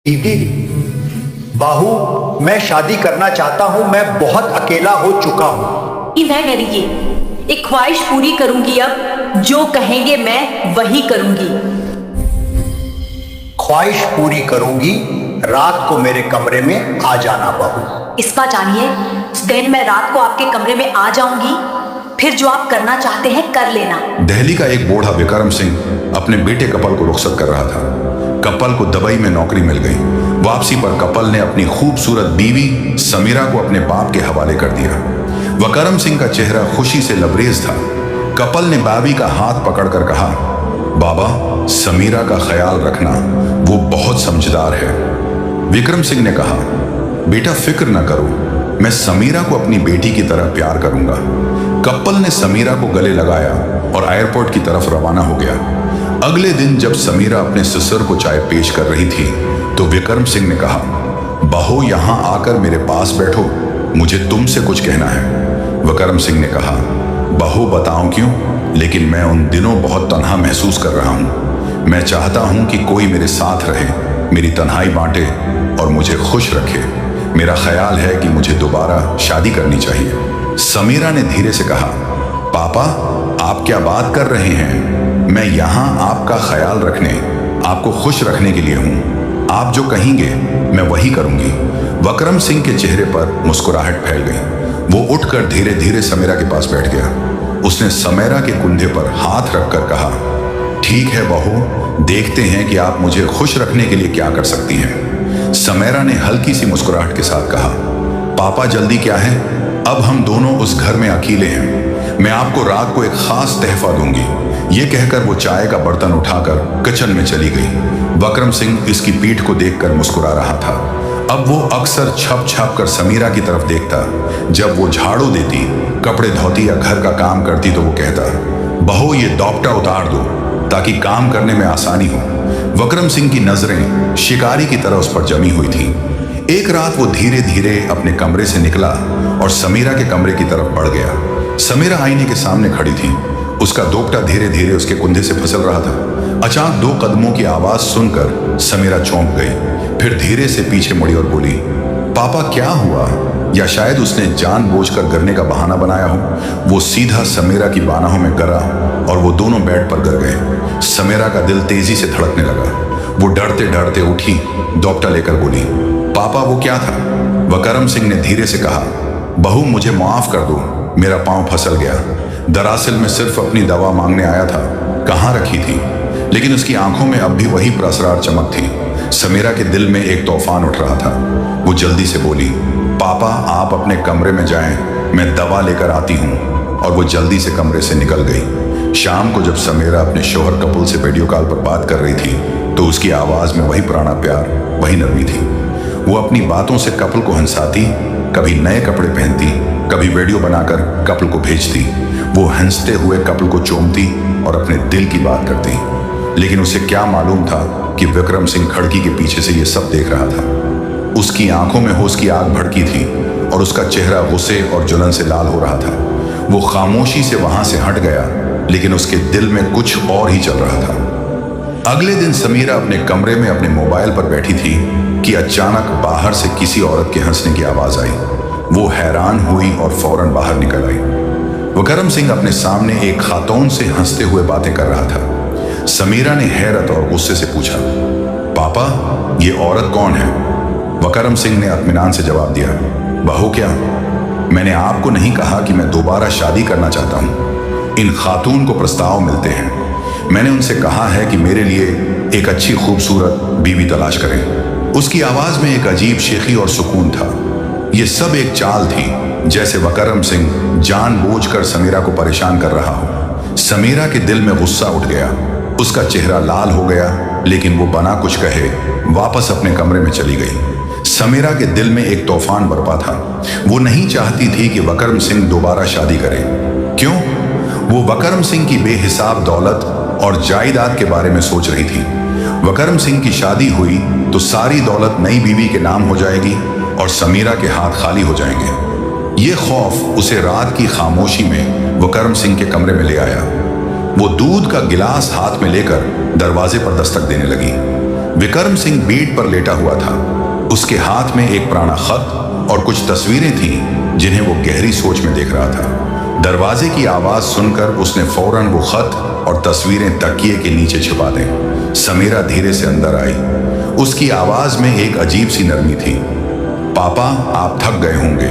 बीवी, बाहू, मैं शादी करना चाहता हूं। मैं बहुत अकेला हो चुका हूं। कि मैं करेगी एक ख्वाहिश पूरी करूंगी। अब जो कहेंगे मैं वही करूंगी। ख्वाहिश पूरी करूंगी, रात को मेरे कमरे में आ जाना बहू। इस बात जानिए, उस दिन मैं रात को आपके कमरे में आ जाऊंगी, फिर जो आप करना चाहते हैं कर लेना। दिल्ली का एक बूढ़ा विक्रम सिंह अपने बेटे कपल को रुखसत कर रहा था। कपल को दुबई में नौकरी मिल गई। वापसी पर कपल ने अपनी खूबसूरत बीवी समीरा को अपने बाप के हवाले कर दिया। विक्रम सिंह का चेहरा खुशी से लबरेज था। कपल ने बाबी का हाथ पकड़कर कहा, बाबा, समीरा का ख्याल रखना, वो बहुत समझदार है। विक्रम सिंह ने कहा, बेटा फिक्र न करो, मैं समीरा को अपनी बेटी की तरह प्यार करूंगा। कपल ने समीरा को गले लगाया और एयरपोर्ट की तरफ रवाना हो गया। अगले दिन जब समीरा अपने ससुर को चाय पेश कर रही थी तो विक्रम सिंह ने कहा, बहू, यहां आकर मेरे पास बैठो, मुझे तुमसे कुछ कहना है। विक्रम सिंह ने कहा, बहू, बताऊं क्यों, लेकिन मैं उन दिनों बहुत तन्हा महसूस कर रहा हूं। मैं चाहता हूं कि कोई मेरे साथ रहे, मेरी तन्हाई बांटे और मुझे खुश रखे। मेरा ख्याल है कि मुझे दोबारा शादी करनी चाहिए। समीरा ने धीरे से कहा, पापा, आप क्या बात कर रहे हैं? मैं यहाँ आपका ख्याल रखने, आपको खुश रखने के लिए हूँ। आप जो कहेंगे मैं वही करूंगी। विक्रम सिंह के चेहरे पर मुस्कुराहट फैल गई। वो उठकर धीरे धीरे समीरा के पास बैठ गया। उसने समीरा के कंधे पर हाथ रखकर कहा, ठीक है बहू, देखते हैं कि आप मुझे खुश रखने के लिए क्या कर सकती हैं। समीरा ने हल्की सी मुस्कुराहट के साथ कहा, पापा, जल्दी क्या है, अब हम दोनों उस घर में अकेले हैं। मैं आपको रात को एक खास तोहफा दूंगी। ये कहकर वो चाय का बर्तन उठाकर किचन में चली गई। विक्रम सिंह इसकी पीठ को देखकर मुस्कुरा रहा था। अब वो अक्सर छप छप कर समीरा की तरफ देखता। जब वो झाड़ू देती, कपड़े धोती या घर का काम करती तो वो कहता, बहू, ये दोपटा उतार दो ताकि काम करने में आसानी हो। विक्रम सिंह की नजरें शिकारी की तरह उस पर जमी हुई थी। एक रात वो धीरे धीरे अपने कमरे से निकला और समीरा के कमरे की तरफ बढ़ गया। समीरा आईने के सामने खड़ी थी। उसका दोपटा धीरे धीरे उसके कुंधे से फिसल रहा था। अचानक 2 कदमों की आवाज सुनकर समीरा चौंक गई। फिर धीरे से पीछे मुड़ी और बोली, पापा, क्या हुआ? या शायद उसने जानबूझकर गिरने का बहाना बनाया हो। वो सीधा समीरा की बाहों में गिरा और वो दोनों बेड पर गिर गए। समीरा का दिल तेजी से धड़कने लगा। वो डरते डरते उठी, दोपटा लेकर बोली, पापा, वो क्या था? विक्रम सिंह ने धीरे से कहा, बहू, मुझे माफ कर दो, मेरा पांव फिसल गया। दरअसल मैं सिर्फ अपनी दवा मांगने आया था। कहाँ रखी थी? लेकिन उसकी आंखों में अब भी वही प्रसरार चमक थी। समीरा के दिल में एक तूफान उठ रहा था। वो जल्दी से बोली, पापा, आप अपने कमरे में जाएं, मैं दवा लेकर आती हूँ। और वो जल्दी से कमरे से निकल गई। शाम को जब समीरा अपने शौहर कपूर से वीडियो कॉल पर बात कर रही थी तो उसकी आवाज में वही पुराना प्यार, वही नरमी थी। वो अपनी बातों से कपल को हंसाती, कभी नए कपड़े पहनती, कभी वीडियो बनाकर कपल को भेजती। वो हंसते हुए कपल को चूमती और अपने दिल की बात करती। लेकिन उसे क्या मालूम था कि विक्रम सिंह खिड़की के पीछे से ये सब देख रहा था। उसकी आंखों में होश की आग भड़की थी और उसका चेहरा गुस्से और जलन से लाल हो रहा था। वो खामोशी से वहां से हट गया, लेकिन उसके दिल में कुछ और ही चल रहा था। अगले दिन समीरा अपने कमरे में अपने मोबाइल पर बैठी थी कि अचानक बाहर से किसी औरत के हंसने की आवाज आई। वो हैरान हुई और फौरन बाहर निकल आई। विक्रम सिंह अपने सामने एक खातून से हंसते हुए बातें कर रहा था। समीरा ने हैरत और गुस्से से पूछा, पापा, ये औरत कौन है? विक्रम सिंह ने इत्मीनान से जवाब दिया, बहू, क्या मैंने आपको नहीं कहा कि मैं दोबारा शादी करना चाहता हूँ? इन खातून को प्रस्ताव मिलते हैं। मैंने उनसे कहा है कि मेरे लिए एक अच्छी खूबसूरत बीवी तलाश करें। उसकी आवाज में एक अजीब शेखी और सुकून था। ये सब एक चाल थी, जैसे विक्रम सिंह जानबूझकर समीरा को परेशान कर रहा हो। समीरा के दिल में गुस्सा उठ गया। उसका चेहरा लाल हो गया, लेकिन वो बना कुछ कहे वापस अपने कमरे में चली गई। समीरा के दिल में एक तूफान बरपा था। वो नहीं चाहती थी कि विक्रम सिंह दोबारा शादी करे। क्यों? वो विक्रम सिंह की बेहिसाब दौलत और जायदाद के बारे में सोच रही थी। विक्रम सिंह की शादी हुई तो सारी दौलत नई बीवी के नाम हो जाएगी और समीरा के हाथ खाली हो जाएंगे। ये खौफ उसे रात की खामोशी में विक्रम सिंह के कमरे में ले आया। वो दूध का गिलास हाथ में लेकर दरवाजे पर दस्तक देने लगी। विक्रम सिंह बेड पर लेटा हुआ था। उसके हाथ में एक पुराना खत और कुछ तस्वीरें थीं जिन्हें वो गहरी सोच में देख रहा था। दरवाजे की आवाज सुनकर उसने फौरन वो खत और तस्वीरें तकिए के नीचे छिपा दें। समीरा धीरे से अंदर आई। उसकी आवाज में एक अजीब सी नरमी थी। पापा, आप थक गए होंगे,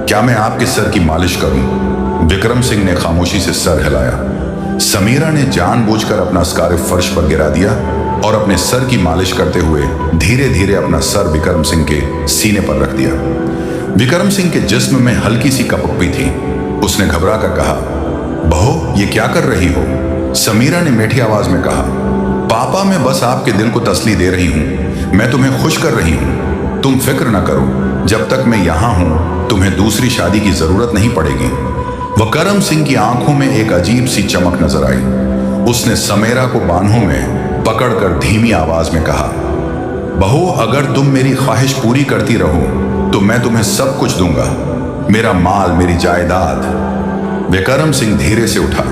क्या मैं आपके सर की मालिश करूं? विक्रम सिंह ने खामोशी से सर हिलाया। समीरा ने जानबूझकर अपना स्कार्फ फर्श पर गिरा दिया और अपने सर की मालिश करते हुए धीरे धीरे अपना सर विक्रम सिंह के सीने पर रख दिया। विक्रम सिंह के जिस्म में हल्की सी कपकपी थी। उसने घबरा कर कहा, बहू, ये क्या कर रही हो? समीरा ने मीठी आवाज में कहा, पापा, मैं बस आपके दिल को तसल्ली दे रही हूं, मैं तुम्हें खुश कर रही हूं। तुम फिक्र न करो, जब तक मैं यहां हूं तुम्हें दूसरी शादी की जरूरत नहीं पड़ेगी। विक्रम सिंह की आंखों में एक अजीब सी चमक नजर आई। उसने समीरा को बाहों में पकड़कर धीमी आवाज में कहा, बहू, अगर तुम मेरी ख्वाहिश पूरी करती रहो तो मैं तुम्हें सब कुछ दूंगा, मेरा माल, मेरी जायदाद। विक्रम सिंह धीरे से उठा।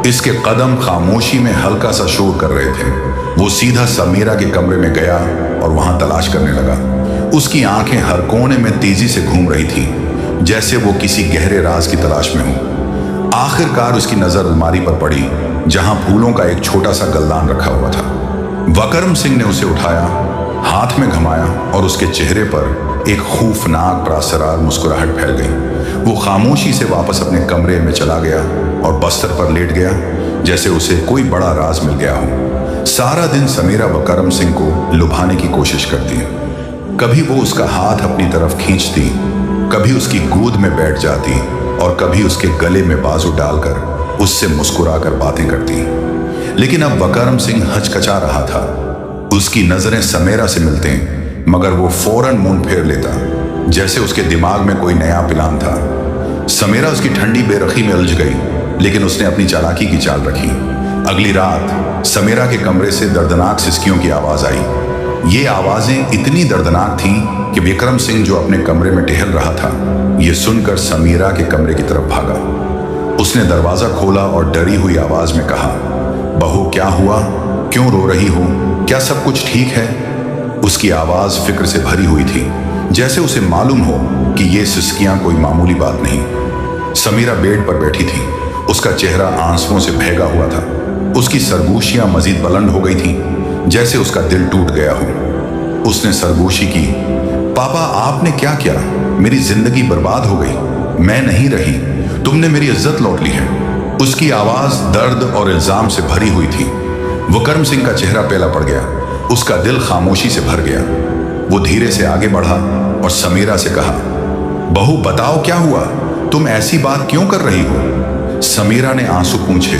इसके कदम खामोशी में हल्का सा शोर कर रहे थे। वो सीधा समीरा के कमरे में गया और वहां तलाश करने लगा। उसकी आंखें हर कोने में तेजी से घूम रही थी, जैसे वो किसी गहरे राज की तलाश में हो। आखिरकार उसकी नजर अलमारी पर पड़ी, जहां फूलों का एक छोटा सा गलदान रखा हुआ था। विक्रम सिंह ने उसे उठाया, हाथ में घुमाया और उसके चेहरे पर एक खौफनाक प्रासरार मुस्कुराहट फैल गई। वो खामोशी से वापस अपने कमरे में चला गया और बस्तर पर लेट गया, जैसे उसे कोई बड़ा राज मिल गया हो। सारा दिन समीरा विक्रम सिंह को लुभाने की कोशिश करती। कभी वो उसका हाथ अपनी तरफ खींचती, कभी उसकी गोद में बैठ जाती और कभी उसके गले में बाजू डालकर उससे मुस्कुराकर बातें करती। लेकिन अब विक्रम सिंह हचकचा रहा था। उसकी नजरें समीरा से मिलते मगर वो फौरन मुंह फेर लेता, जैसे उसके दिमाग में कोई नया प्लान था। समीरा उसकी ठंडी बेरखी में उलझ गई, लेकिन उसने अपनी चालाकी की चाल रखी। अगली रात समीरा के कमरे से दर्दनाक सिसकियों की आवाज आई। ये आवाजें इतनी दर्दनाक थीं कि विक्रम सिंह, जो अपने कमरे में टहल रहा था, ये सुनकर समीरा के कमरे की तरफ भागा। उसने दरवाजा खोला और डरी हुई आवाज में कहा, बहू, क्या हुआ? क्यों रो रही हो? क्या सब कुछ ठीक है? उसकी आवाज फिक्र से भरी हुई थी, जैसे उसे मालूम हो कि ये सिसकियां कोई मामूली बात नहीं। समीरा बेड पर बैठी थी। उसका चेहरा आंसुओं से भीगा हुआ था। उसकी सरगोशियां मजीद बुलंद हो गई थीं, जैसे उसका दिल टूट गया हो। उसने सरगोशी की, पापा, आपने क्या किया? मेरी जिंदगी बर्बाद हो गई, मैं नहीं रही, तुमने मेरी इज्जत लौट ली है। उसकी आवाज दर्द और इल्जाम से भरी हुई थी। विक्रम सिंह का चेहरा पीला पड़ गया। उसका दिल खामोशी से भर गया। वो धीरे से आगे बढ़ा और समीरा से कहा, बहू, बताओ क्या हुआ? तुम ऐसी बात क्यों कर रही हो? समीरा ने आंसू पूंछे,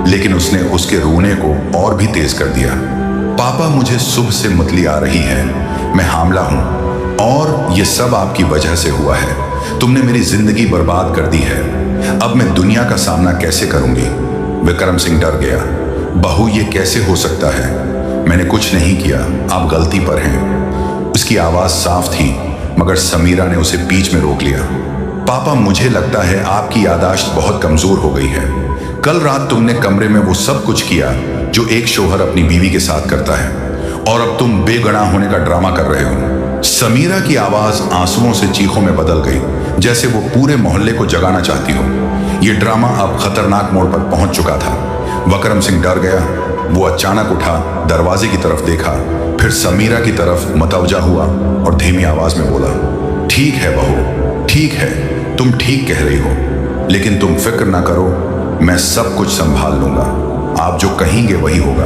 लेकिन उसने उसके रोने को और भी तेज कर दिया। पापा, मुझे सुबह से मतली आ रही है, मैं हामला हूं और ये सब आपकी वजह से हुआ है। तुमने मेरी जिंदगी बर्बाद कर दी है। अब मैं दुनिया का सामना कैसे करूंगी? विक्रम सिंह डर गया। बहू, ये कैसे हो सकता है? मैंने कुछ नहीं किया, आप गलती पर हैं। उसकी आवाज साफ थी, मगर समीरा ने उसे बीच में रोक लिया। पापा, मुझे लगता है आपकी यादाश्त बहुत कमजोर हो गई है। कल रात तुमने कमरे में वो सब कुछ किया जो एक शौहर अपनी बीवी के साथ करता है, और अब तुम बेगुनाह होने का ड्रामा कर रहे हो। समीरा की आवाज आंसुओं से चीखों में बदल गई, जैसे वो पूरे मोहल्ले को जगाना चाहती हो। ये ड्रामा अब खतरनाक मोड़ पर पहुंच चुका था। विक्रम सिंह डर गया। वो अचानक उठा, दरवाजे की तरफ देखा, फिर समीरा की तरफ मतवजा हुआ और धीमी आवाज में बोला, ठीक है बहू, ठीक है, तुम ठीक कह रही हो, लेकिन तुम फिक्र ना करो, मैं सब कुछ संभाल लूंगा। आप जो कहेंगे वही होगा।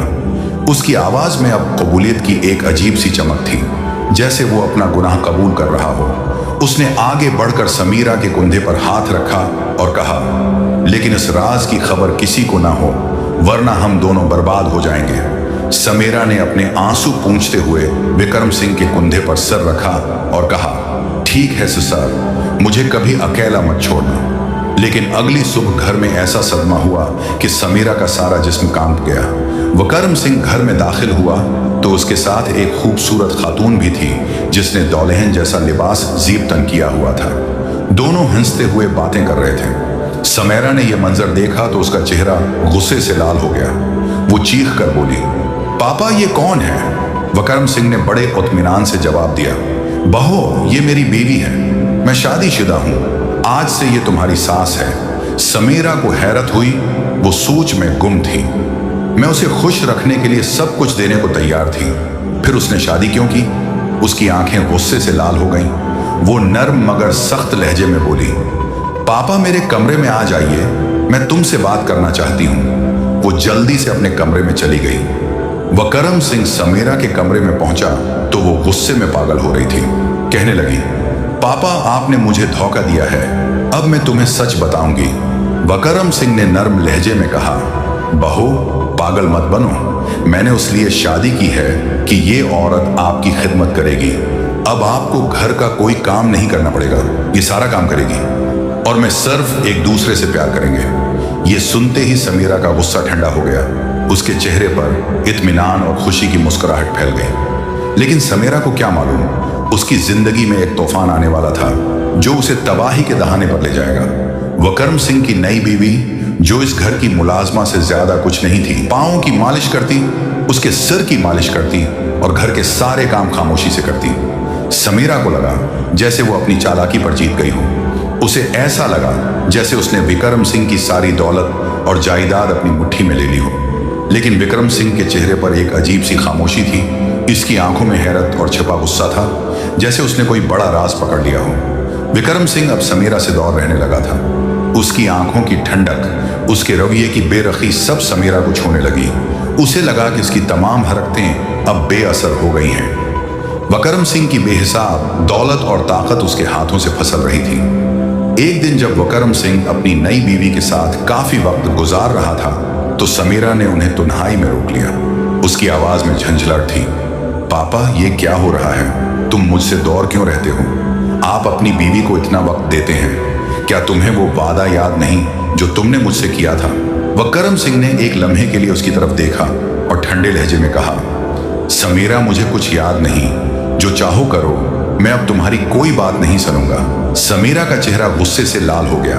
उसकी आवाज में अब कबूलियत की एक अजीब सी चमक थी, जैसे वो अपना गुनाह कबूल कर रहा हो। उसने आगे बढ़कर समीरा के कंधे पर हाथ रखा और कहा, लेकिन इस राज की खबर किसी को ना हो, वरना हम दोनों बर्बाद हो जाएंगे। समीरा ने अपने आंसू पूंछते हुए विक्रम सिंह के कंधे पर सर रखा और कहा, ठीक है ससुर, मुझे कभी अकेला मत छोड़ना। लेकिन अगली सुबह घर में ऐसा सदमा हुआ कि समीरा का सारा जिस्म कांप गया। विक्रम सिंह घर में दाखिल हुआ तो उसके साथ एक खूबसूरत खातून भी थी, जिसने दौलहन जैसा लिबास जीब तन किया हुआ था। दोनों हंसते हुए बातें कर रहे थे। समीरा ने यह मंजर देखा तो उसका चेहरा गुस्से से लाल हो गया। वो चीख कर बोली, पापा, ये कौन है? वकरम सिंह ने बड़े इत्मीनान से जवाब दिया, बहू ये मेरी बीवी है, मैं शादीशुदा हूं, आज से ये तुम्हारी सास है। समीरा को हैरत हुई, वो सोच में गुम थी। मैं उसे खुश रखने के लिए सब कुछ देने को तैयार थी, फिर उसने शादी क्यों की? उसकी आंखें गुस्से से लाल हो गईं। वो नर्म मगर सख्त लहजे में बोली, पापा मेरे कमरे में आ जाइए, मैं तुमसे बात करना चाहती हूं। वो जल्दी से अपने कमरे में चली गई। वकरम सिंह समीरा के कमरे में पहुंचा तो वो गुस्से में पागल हो रही थी। कहने लगी, पापा आपने मुझे धोखा दिया है, अब मैं तुम्हें सच बताऊंगी। वकरम सिंह ने नर्म लहजे में कहा, बहू पागल मत बनो, मैंने उस लिए शादी की है कि ये औरत आपकी खिदमत करेगी। अब आपको घर का कोई काम नहीं करना पड़ेगा, ये सारा काम करेगी और मैं सिर्फ एक दूसरे से प्यार करेंगे। ये सुनते ही समीरा का गुस्सा ठंडा हो गया। उसके चेहरे पर इत्मीनान और खुशी की मुस्कुराहट फैल गई। लेकिन समीरा को क्या मालूम, उसकी जिंदगी में एक तूफान आने वाला था जो उसे तबाही के दहाने पर ले जाएगा। वकरम सिंह की नई बीवी, जो इस घर की मुलाजमा से ज्यादा कुछ नहीं थी, पांवों की मालिश करती, उसके सिर की मालिश करती और घर के सारे काम खामोशी से करती। समीरा को लगा जैसे वो अपनी चालाकी पर जीत गई हो। उसे ऐसा लगा जैसे उसने विक्रम सिंह की सारी दौलत और जायदाद अपनी मुट्ठी में ले ली हो। लेकिन विक्रम सिंह के चेहरे पर एक अजीब सी खामोशी थी। इसकी आंखों में हैरत और छिपा गुस्सा था, जैसे उसने कोई बड़ा राज पकड़ लिया हो। विक्रम सिंह अब समीरा से दूर रहने लगा था। उसकी आंखों की ठंडक, उसके रवैये की बेरखी सब समीरा को छूने लगी। उसे लगा कि इसकी तमाम हरकतें अब बेअसर हो गई हैं। वकरम सिंह की बेहिसाब दौलत और ताकत उसके हाथों से फिसल रही थी। एक दिन जब वकरम सिंह अपनी नई बीवी के साथ काफी वक्त गुजार रहा था तो समीरा ने उन्हें तन्हाई में रोक लिया। उसकी आवाज में झंझलाहट थी। पापा ये क्या हो रहा है, तुम मुझसे दूर क्यों रहते हो? आप अपनी बीवी को इतना वक्त देते हैं, क्या तुम्हें वो वादा याद नहीं जो तुमने मुझसे किया था? वकरम सिंह ने एक लम्हे के लिए उसकी तरफ देखा और ठंडे लहजे में कहा, समीरा मुझे कुछ याद नहीं, जो चाहो करो, मैं अब तुम्हारी कोई बात नहीं सुनूंगा। समीरा का चेहरा गुस्से से लाल हो गया।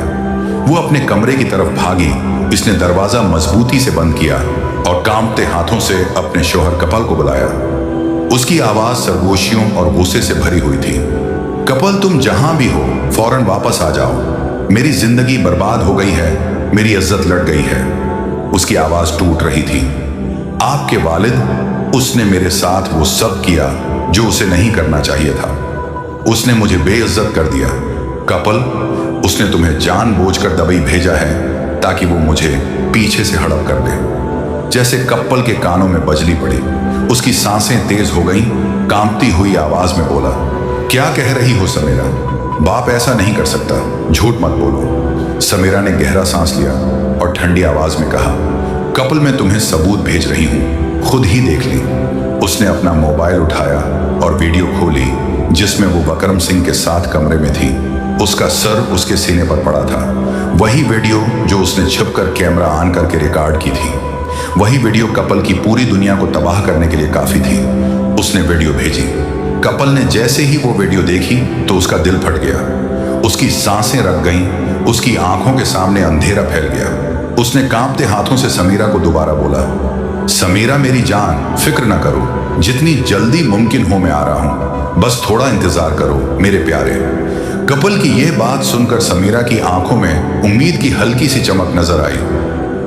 वो अपने कमरे की तरफ भागी। इसने दरवाजा मजबूती से बंद किया और कांपते हाथों से अपने शौहर कपल को बुलाया। उसकी आवाज सरगोशियों और गुस्से से भरी हुई थी। कपल तुम जहां भी हो फौरन वापस आ जाओ, मेरी जिंदगी बर्बाद हो गई है, मेरी इज्जत लट गई है। उसकी आवाज टूट रही थी। आपके वालिद, उसने मेरे साथ वो सब किया जो उसे नहीं करना चाहिए था। उसने मुझे बेइज्जत कर दिया। कपल, उसने तुम्हें जानबूझकर दबई भेजा है ताकि वो मुझे पीछे से हड़प कर दे। जैसे कपल के कानों में बजली पड़ी। उसकी सांसें तेज हो गईं। कांपती हुई आवाज में बोला, क्या कह रही हो समीरा? बाप ऐसा नहीं कर सकता, झूठ मत बोलो। समीरा ने गहरा सांस लिया और ठंडी आवाज में कहा, कपल मैं तुम्हें सबूत भेज रही हूं, खुद ही देख ली। उसने अपना मोबाइल उठाया और वीडियो खोली जिसमें वो वकरम सिंह के साथ कमरे में थी। उसका सर उसके सीने पर पड़ा था। वही वीडियो जो उसने छिपकर कैमरा ऑन करके रिकॉर्ड की थी। वही वीडियो कपल की पूरी दुनिया को तबाह करने के लिए काफी थी। उसने वीडियो भेजी। कपल ने जैसे ही वो वीडियो देखी तो उसका दिल फट गया। उसकी सांसें रक गईं। उसकी आंखों के सामने अंधेरा फैल गया। उसने कांपते हाथों से समीरा को दोबारा बोला, समीरा मेरी जान, फिक्र न करो, जितनी जल्दी मुमकिन हो मैं आ रहा हूं, बस थोड़ा इंतजार करो मेरे प्यारे। कपल की यह बात सुनकर समीरा की आंखों में उम्मीद की हल्की सी चमक नजर आई।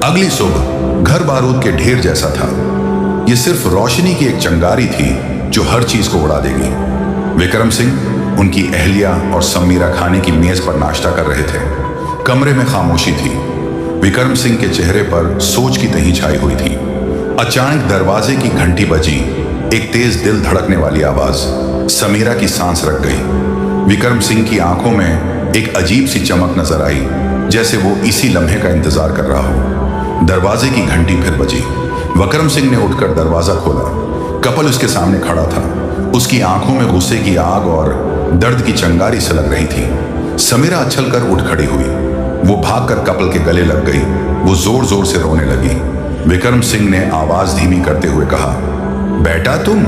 अगली सुबह घर बारूद के ढेर जैसा था। यह सिर्फ रोशनी की एक चंगारी थी जो हर चीज को उड़ा देगी। विक्रम सिंह, उनकी अहलिया और समीरा खाने की मेज पर नाश्ता कर रहे थे। कमरे में खामोशी थी। विक्रम सिंह के चेहरे पर सोच की तही छाई हुई थी। अचानक दरवाजे की घंटी बजी। एक तेज दिल धड़कने वाली आवाज। समीरा की सांस रक गई। विक्रम सिंह की आंखों में एक अजीब सी चमक नजर आई, जैसे वो इसी लम्हे का इंतजार कर रहा हो। दरवाजे की घंटी फिर बजी। विक्रम सिंह ने उठकर दरवाजा खोला। कपल उसके सामने खड़ा था। उसकी आंखों में गुस्से की आग और दर्द की चंगारी से लग रही थी। समीरा उछलकर उठ खड़ी हुई। वो भागकर कपल के गले लग गई। वो जोर जोर से रोने लगी। विक्रम सिंह ने आवाज धीमी करते हुए कहा, बेटा तुम,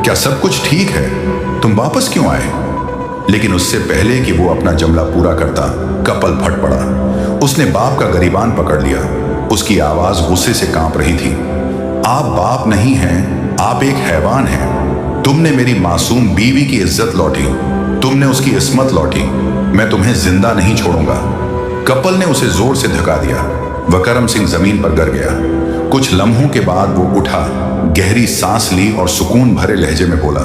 क्या सब कुछ ठीक है? तुम वापस क्यों आए? लेकिन उससे पहले कि वो अपना जुमला पूरा करता, कपल फट पड़ा। उसने बाप का गरीबान पकड़ लिया। उसकी आवाज गुस्से से कांप रही थी। आप बाप नहीं हैं, आप एक हैवान हैं। तुमने मेरी मासूम बीवी की इज्जत लौटी, तुमने उसकी इस्मत लौटी। मैं तुम्हें जिंदा नहीं छोड़ूंगा। कपल ने उसे जोर से धक्का दिया। वकरम सिंह जमीन पर गिर गया। कुछ लम्हों के बाद वो उठा, गहरी सांस ली और सुकून भरे लहजे में बोला,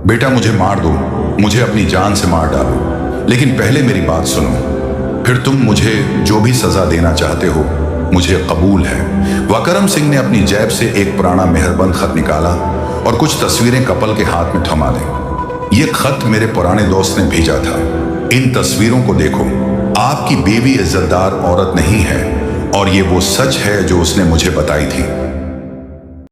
बेटा मुझे मार दो, मुझे अपनी जान से मार डालो, लेकिन पहले मेरी बात सुनो। फिर तुम मुझे जो भी सजा देना चाहते हो मुझे कबूल है। वकरम सिंह ने अपनी जेब से एक पुराना मेहरबंद खत निकाला और कुछ तस्वीरें कपल के हाथ में थमा दी। ये खत मेरे पुराने दोस्त ने भेजा था। इन तस्वीरों को देखो। आपकी बीवी इज्जतदार औरत नहीं है और ये वो सच है जो उसने मुझे बताई थी।